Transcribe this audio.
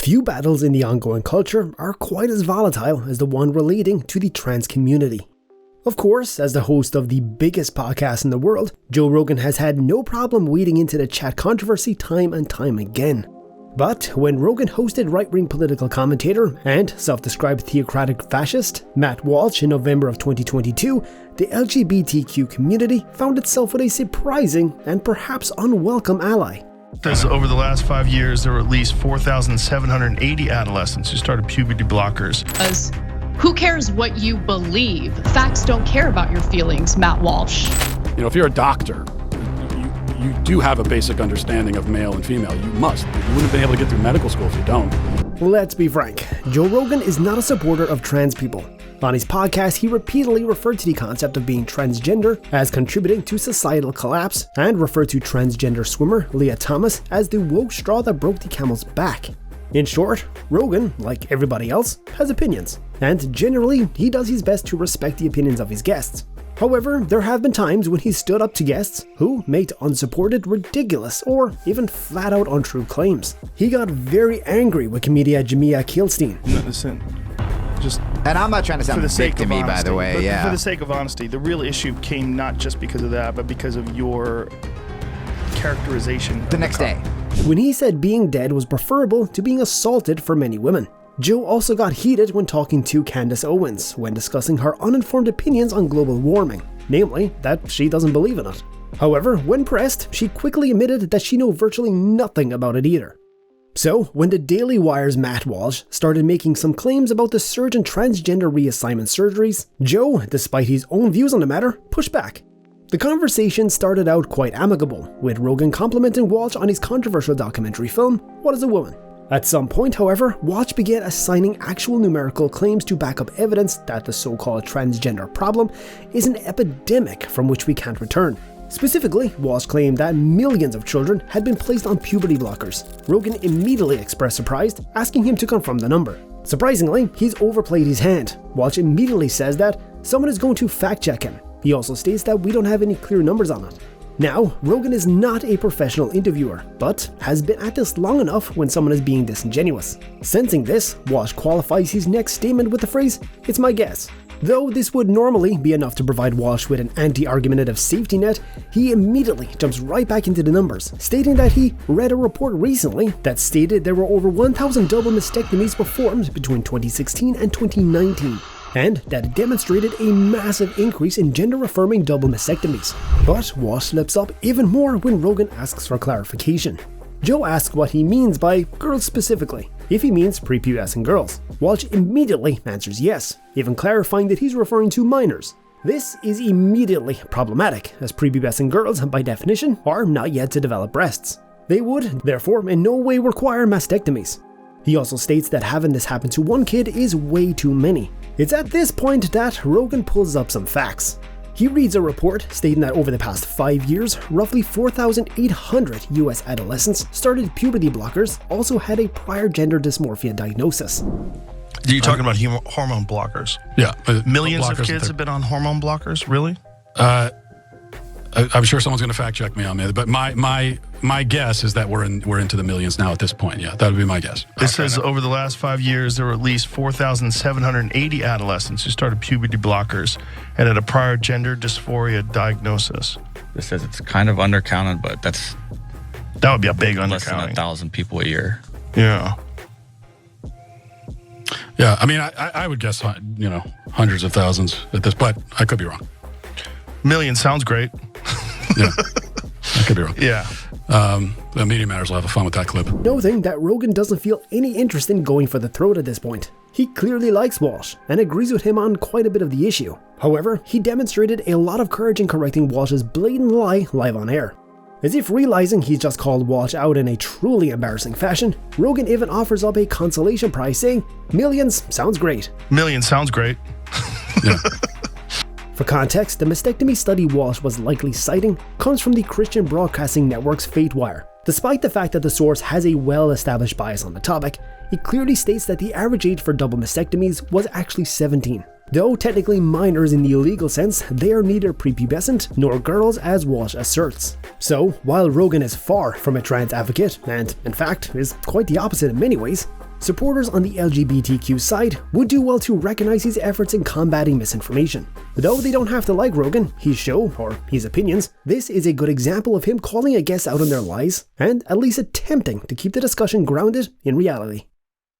Few battles in the ongoing culture are quite as volatile as the one relating to the trans community. Of course, as the host of the biggest podcast in the world, Joerogan has had no problem wading into the chat controversy time and time again. But when Rogan hosted right-wing political commentator and self-described theocratic fascist Matt Walsh in November of 2022, the LGBTQ community found itself with a surprising and perhaps unwelcome ally. Says over the last 5 years, there were at least 4,780 adolescents who started puberty blockers. Who cares what you believe? Facts don't care about your feelings, Matt Walsh. You know, if you're a doctor, you do have a basic understanding of male and female. You must. You wouldn't have been able to get through medical school if you don't. Let's be frank, Joerogan is not a supporter of trans people. On his podcast, he repeatedly referred to the concept of being transgender as contributing to societal collapse and referred to transgender swimmer Leah Thomas as the woke straw that broke the camel's back. In short, Rogan, like everybody else, has opinions, and generally he does his best to respect the opinions of his guests. However, there have been times when he stood up to guests who made unsupported, ridiculous, or even flat-out untrue claims. He got very angry with comedian Jamia Kilstein. Listen, and I'm not trying to sound big to me, by the way, For the sake of honesty, the real issue came not just because of that, but because of your characterization. The next day. When he said being dead was preferable to being assaulted for many women. Joe also got heated when talking to Candace Owens when discussing her uninformed opinions on global warming, namely that she doesn't believe in it. However, when pressed, she quickly admitted that she knew virtually nothing about it either. So, when the Daily Wire's Matt Walsh started making some claims about the surge in transgender reassignment surgeries, Joe, despite his own views on the matter, pushed back. The conversation started out quite amicable, with Rogan complimenting Walsh on his controversial documentary film, What is a Woman? At some point, however, Walsh began assigning actual numerical claims to back up evidence that the so-called transgender problem is an epidemic from which we can't return. Specifically, Walsh claimed that millions of children had been placed on puberty blockers. Rogan immediately expressed surprise, asking him to confirm the number. Surprisingly, he's overplayed his hand. Walsh immediately says that someone is going to fact-check him. He also states that we don't have any clear numbers on it. Now, Rogan is not a professional interviewer, but has been at this long enough when someone is being disingenuous. Sensing this, Walsh qualifies his next statement with the phrase, "It's my guess." Though this would normally be enough to provide Walsh with an anti-argumentative safety net, he immediately jumps right back into the numbers, stating that he read a report recently that stated there were over 1,000 double mastectomies performed between 2016 and 2019. And that it demonstrated a massive increase in gender-affirming double mastectomies. But Walsh slips up even more when Rogan asks for clarification. Joe asks what he means by girls specifically, if he means prepubescent girls. Walsh immediately answers yes, even clarifying that he's referring to minors. This is immediately problematic, as prepubescent girls, by definition, are not yet to develop breasts. They would, therefore, in no way require mastectomies. He also states that having this happen to one kid is way too many. It's at this point that Rogan pulls up some facts. He reads a report stating that over the past 5 years, roughly 4,800 US adolescents started puberty blockers, also had a prior gender dysmorphia diagnosis. Are you talking about hormone blockers? Yeah. Millions of kids have been on hormone blockers? Really? I'm sure someone's going to fact check me on that, but my guess is that we're into the millions now at this point. Yeah, that would be my guess. It says over the last 5 years, there were at least 4,780 adolescents who started puberty blockers and had a prior gender dysphoria diagnosis. This says it's kind of undercounted, but that would be a big less than undercounting. 1,000 people a year. Yeah. Yeah, I mean, I would guess, hundreds of thousands at this, but I could be wrong. Million sounds great. Yeah, I could be wrong. Yeah. The Media Matters will have fun with that clip. Noting that Rogan doesn't feel any interest in going for the throat at this point. He clearly likes Walsh and agrees with him on quite a bit of the issue. However, he demonstrated a lot of courage in correcting Walsh's blatant lie live on air. As if realizing he's just called Walsh out in a truly embarrassing fashion, Rogan even offers up a consolation prize saying, "Millions sounds great." Million sounds great. Yeah. For context, the mastectomy study Walsh was likely citing comes from the Christian Broadcasting Network's FateWire. Despite the fact that the source has a well-established bias on the topic, it clearly states that the average age for double mastectomies was actually 17. Though technically minors in the legal sense, they are neither prepubescent nor girls, as Walsh asserts. So, while Rogan is far from a trans advocate, and in fact is quite the opposite in many ways, Supporters on the LGBTQ side would do well to recognize his efforts in combating misinformation. Though they don't have to like Rogan, his show, or his opinions, this is a good example of him calling a guest out on their lies, and at least attempting to keep the discussion grounded in reality.